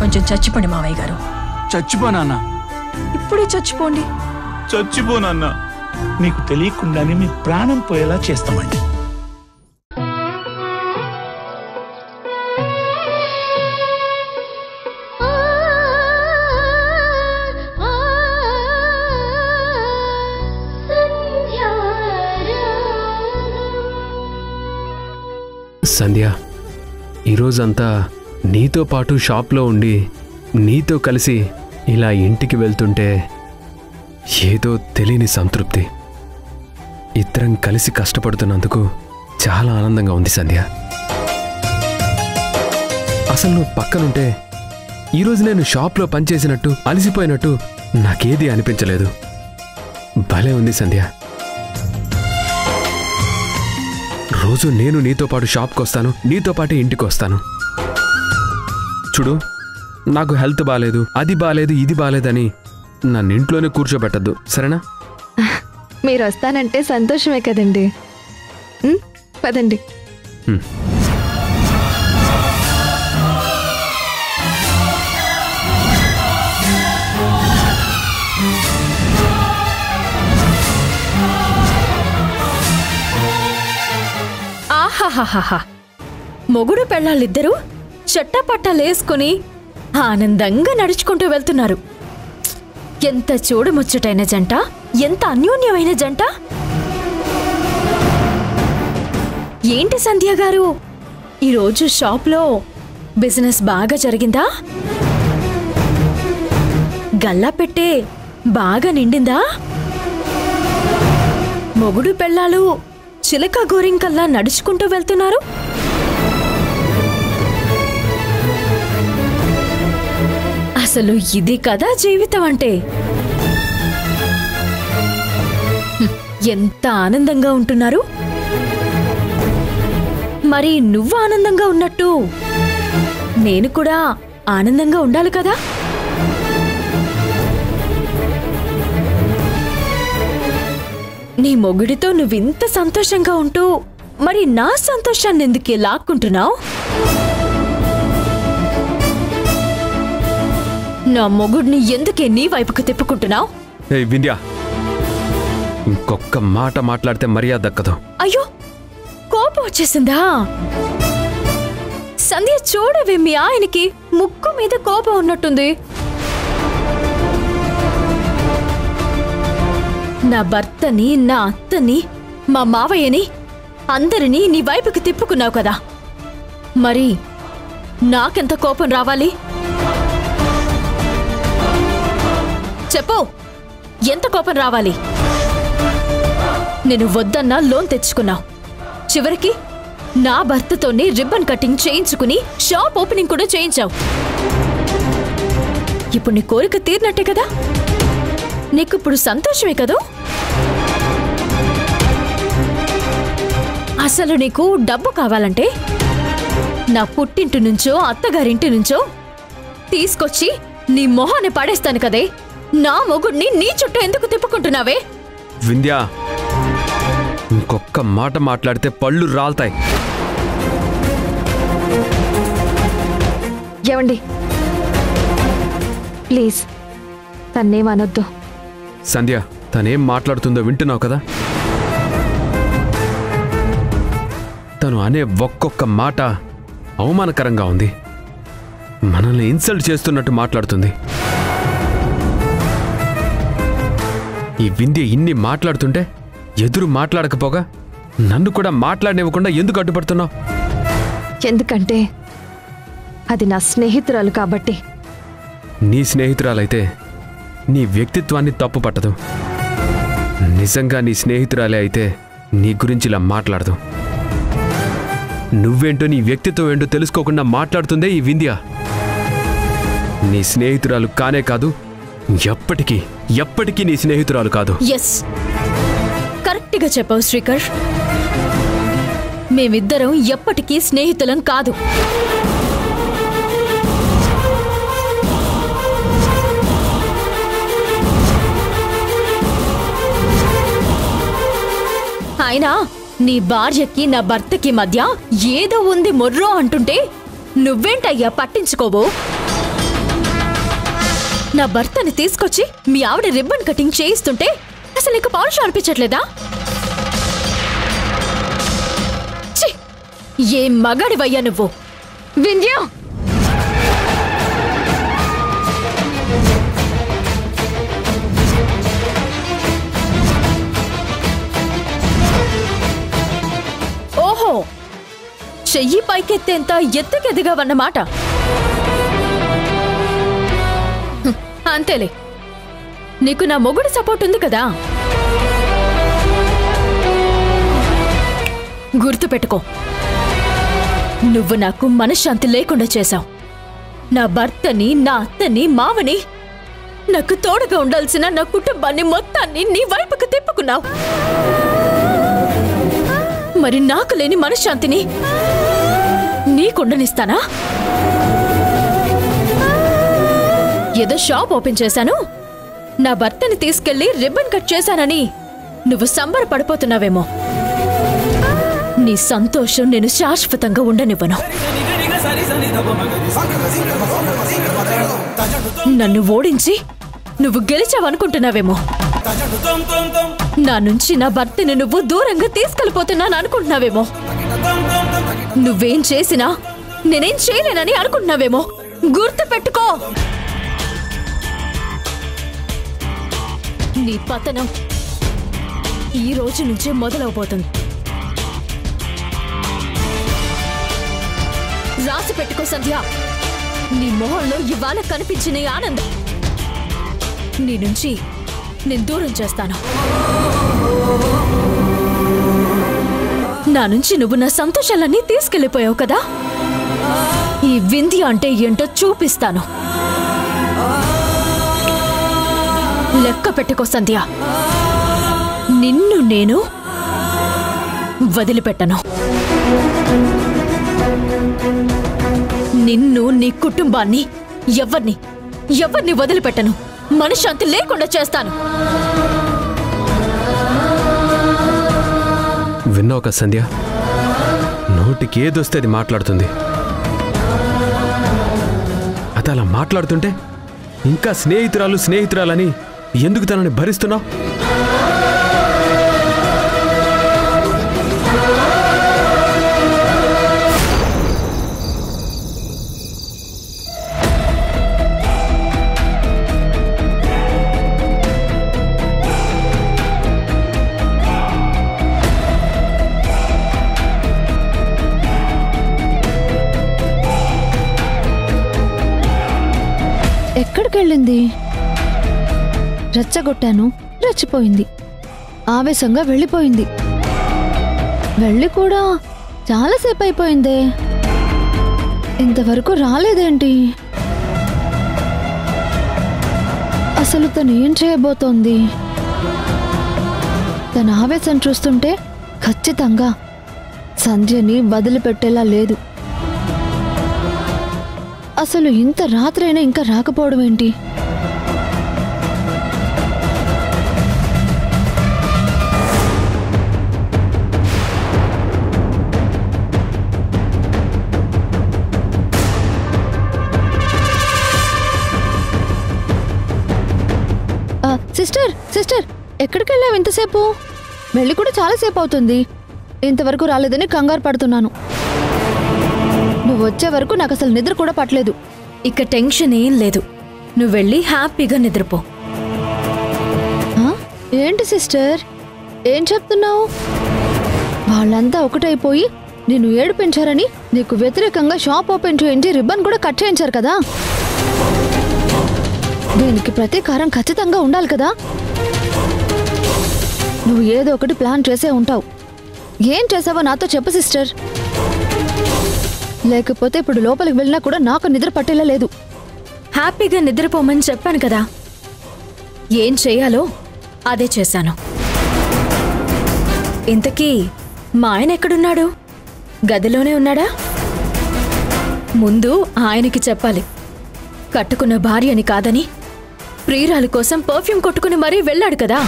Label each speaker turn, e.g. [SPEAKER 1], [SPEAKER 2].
[SPEAKER 1] కొంచెం చచ్చిపోండి మావయ్య గారు.
[SPEAKER 2] చచ్చిపోనా?
[SPEAKER 1] ఇప్పుడే చచ్చిపోండి.
[SPEAKER 2] చచ్చిపోనన్నా. మీకు తెలియకుండానే మీ ప్రాణం పోయేలా చేస్తామండి.
[SPEAKER 3] సంధ్య, ఈరోజంతా నీతో పాటు షాప్లో ఉండి నీతో కలిసి ఇలా ఇంటికి వెళ్తుంటే ఏదో తెలియని సంతృప్తి. ఇద్దరం కలిసి కష్టపడుతున్నందుకు చాలా ఆనందంగా ఉంది సంధ్య. అసలు నువ్వు పక్కనుంటే ఈరోజు నేను షాప్లో పనిచేసినట్టు అలసిపోయినట్టు నాకేది అనిపించలేదు. భలే ఉంది సంధ్య. రోజు నేను నీతో పాటు షాప్కి వస్తాను, నీతో పాటు ఇంటికి వస్తాను. చూడు, నాకు హెల్త్ బాలేదు, అది బాలేదు, ఇది బాలేదని నన్ను ఇంట్లోనే కూర్చోబెట్టద్దు, సరేనా?
[SPEAKER 4] మీరు వస్తానంటే సంతోషమే కదండి. పదండి.
[SPEAKER 1] ఆహాహాహా, మొగుడు పెళ్ళాళ్ళిద్దరూ చట్టపట్టాలేసుకుని ఆనందంగా నడుచుకుంటూ వెళ్తున్నారు. ఎంత చూడముచ్చటైన జంట, ఎంత అన్యోన్యమైన జంట. ఏంటి సంధ్య గారు, ఈరోజు షాప్లో బిజినెస్ బాగా జరిగిందా? గల్లా పెట్టే బాగా నిండిందా? మొగుడు పెళ్ళాలు చిలక గోరింకల్లా నడుచుకుంటూ వెళ్తున్నారు. అసలు ఇది కదా జీవితం అంటే. ఎంత ఆనందంగా ఉంటున్నారు. మరి నువ్వు ఆనందంగా ఉన్నట్టు నేను కూడా ఆనందంగా ఉండాలి కదా. నీ మొగుడితో నువ్వింత సంతోషంగా ఉంటూ మరి నా సంతోషాన్ని ఎందుకే లాక్కుంటున్నావు? నా మొగుడిని ఎందుకే నీ వైపుకు తిప్పుకుంటున్నావు?
[SPEAKER 3] వింధ్యా, ఇంకొక్క మాట మాట్లాడితే మర్యాద దక్కదు.
[SPEAKER 1] అయ్యో, కోపం వచ్చేసిందా? సంధ్య, చూడవే, మీ ఆయనకి ముక్కు మీద కోపం ఉన్నట్టుంది. నా భర్తని, నా అత్తని, మా మావయ్యని అందరినీ నీ వైపుకి తిప్పుకున్నావు కదా, మరి నాకెంత కోపం రావాలి చెప్పు. ఎంత కోపం రావాలి? నేను వద్దన్నా లోన్ తెచ్చుకున్నావు, చివరికి నా భర్తతోనే రిబ్బన్ కటింగ్ చేయించుకుని షాప్ ఓపెనింగ్ కూడా చేయించావు. ఇప్పుడు నీ కోరిక తీరినట్టే కదా. నీకు ఇప్పుడు సంతోషమే కదూ? అసలు నీకు డబ్బు కావాలంటే నా పుట్టింటి నుంచో అత్తగారింటి నుంచో తీసుకొచ్చి నీ మొహాన్ని పడేస్తాను కదే. నా మొగుడిని నీ చుట్టూ ఎందుకు తిప్పుకుంటున్నావే?
[SPEAKER 3] వింధ్యా, ఇంకొక్క మాట మాట్లాడితే పళ్ళు రాల్తాయి.
[SPEAKER 4] ఏమండి, ప్లీజ్ తన్నేమనొద్దు.
[SPEAKER 3] సంధ్య, తనేం మాట్లాడుతుందో వింటున్నావు కదా. తను అనే ఒక్కొక్క మాట అవమానకరంగా ఉంది. మనల్ని ఇన్సల్ట్ చేస్తున్నట్టు మాట్లాడుతుంది. ఈ వింధ్య ఇన్ని మాట్లాడుతుంటే ఎదురు మాట్లాడకపోగా నన్ను కూడా మాట్లాడనివ్వకుండా ఎందుకు అడ్డుపడుతున్నావు?
[SPEAKER 4] ఎందుకంటే అది నా స్నేహితురాలు కాబట్టి.
[SPEAKER 3] నీ స్నేహితురాలైతే నీ వ్యక్తిత్వాన్ని తప్పు పట్టదు. నిజంగా నీ స్నేహితురాలే అయితే నీ గురించి ఇలా మాట్లాడదు. నువ్వేంటో నీ వ్యక్తిత్వం ఏంటో తెలుసుకోకుండా మాట్లాడుతుందే ఈ వింధ్య. నీ స్నేహితురాలు కానే కాదు, ఎప్పటికీ ఎప్పటికీ నీ స్నేహితురాలు కాదు.
[SPEAKER 1] ఎస్, కరెక్ట్గా చెప్పావు శ్రీకర్. మేమిద్దరం ఎప్పటికీ స్నేహితులం కాదు. అయినా నీ భార్యకి నా భర్తకి మధ్య ఏదో ఉంది మొర్రో అంటుంటే నువ్వేంటయ్యా పట్టించుకోవు? నా భర్తని తీసుకొచ్చి మీ ఆవిడ రిబ్బన్ కటింగ్ చేయిస్తుంటే అసలు నీకు పౌరుషం అనిపించట్లేదా? ఛీ! ఏం మగాడివయ్యా నువ్వు!
[SPEAKER 4] వింధ్య,
[SPEAKER 1] ఓహో, చెయ్యి పైకెత్తేంత ఎత్తుకెదిగావన్నమాట. అంతేలే, నీకు నా మొగుడు సపోర్ట్ ఉంది కదా. గుర్తుపెట్టుకో, నువ్వు నాకు మనశ్శాంతి లేకుండా చేశావు. నా భర్తని, నా అత్తని, మావని, నాకు తోడుగా ఉండాల్సిన నా కుటుంబాన్ని మొత్తాన్ని నీ వైపుకు తిప్పుకున్నావు. మరి నాకు లేని మనశ్శాంతిని నీకుండనిస్తానా? ఏదో షాప్ ఓపెన్ చేశాను, నా భర్తని తీసుకెళ్లి రిబ్బన్ కట్ చేశానని నువ్వు సంబరపడిపోతున్నావేమో. నీ సంతోషం నేను శాశ్వతంగా ఉండనివ్వను. నన్ను ఓడించి నువ్వు గెలిచావనుకుంటున్నావేమో. నా నుంచి నా భర్తని నువ్వు దూరంగా తీసుకెళ్ళిపోతున్నాను అనుకుంటున్నావేమో. నువ్వేం చేసినా నేనేం చేయలేనని అనుకుంటున్నావేమో. గుర్తు పెట్టుకో, నీ పతనం ఈ రోజు నుంచే మొదలవబోతుంది. రాసి పెట్టుకో సంధ్య, నీ మొహంలో ఇవాళ కనిపించిన ఈ ఆనందం నీ నుంచి నేను దూరం చేస్తాను. నా నుంచి నువ్వు నా సంతోషాలన్నీ తీసుకెళ్లిపోయావు కదా. ఈ వింధ్య అంటే ఏంటో చూపిస్తాను. లెక్క పెట్టుకో సంధ్య, నిన్ను నేను వదిలిపెట్టను. నిన్ను, నీ కుటుంబాన్ని, ఎవరిని వదిలిపెట్టను. మనశ్శాంతి లేకుండా చేస్తాను.
[SPEAKER 3] విన్నావు కదా సంధ్య, నోటికి ఏదొస్తే అది మాట్లాడుతుంది. అది అలా మాట్లాడుతుంటే ఇంకా స్నేహితురాలని ఎందుకు తనని భరిస్తున్నావు?
[SPEAKER 4] ఎక్కడికెళ్ళింది? రెచ్చగొట్టాను, రెచ్చిపోయింది. ఆవేశంగా వెళ్ళిపోయింది. వెళ్ళి కూడా చాలాసేపు అయిపోయిందే, ఇంతవరకు రాలేదేంటి? అసలు తను ఏం చేయబోతోంది? తన ఆవేశం చూస్తుంటే ఖచ్చితంగా సంధ్యని వదిలిపెట్టేలా లేదు. అసలు ఇంత రాత్రైనా ఇంకా రాకపోవడం ఏంటి? సిస్టర్, ఎక్కడికి వెళ్ళావు ఇంతసేపు? వెళ్ళి కూడా చాలాసేపు అవుతుంది, ఇంతవరకు రాలేదని కంగారు పడుతున్నాను. నువ్వు వచ్చే వరకు నాకు అసలు నిద్ర కూడా పట్టలేదు.
[SPEAKER 1] ఇక టెన్షన్ ఏం లేదు, నువ్వు వెళ్ళి హ్యాపీగా నిద్రపో.
[SPEAKER 4] ఏంటి సిస్టర్, ఏం చెప్తున్నావు? వాళ్ళంతా ఒకటైపోయి నిన్ను ఏడిపించారని నీకు వ్యతిరేకంగా షాప్ ఓపెన్ చేయించి రిబ్బన్ కూడా కట్ చేయించారు కదా. దీనికి ప్రతీకారం ఖచ్చితంగా ఉండాలి కదా. నువ్వు ఏదో ఒకటి ప్లాన్ చేసే ఉంటావు. ఏం చేసావో నాతో చెప్పు సిస్టర్, లేకపోతే ఇప్పుడు లోపలికి వెళ్ళినా కూడా నాకు నిద్ర పట్టేలా లేదు.
[SPEAKER 1] హ్యాపీగా నిద్రపోమని చెప్పాను కదా, ఏం చేయాలో అదే చేశాను. ఇంతకీ మా ఆయన ఎక్కడున్నాడు? గదిలోనే ఉన్నాడా? ముందు ఆయనకి చెప్పాలి, కట్టుకున్న భార్యని కాదని ప్రియురాలి కోసం పర్ఫ్యూమ్ కొట్టుకుని మరీ వెళ్ళాడు కదా.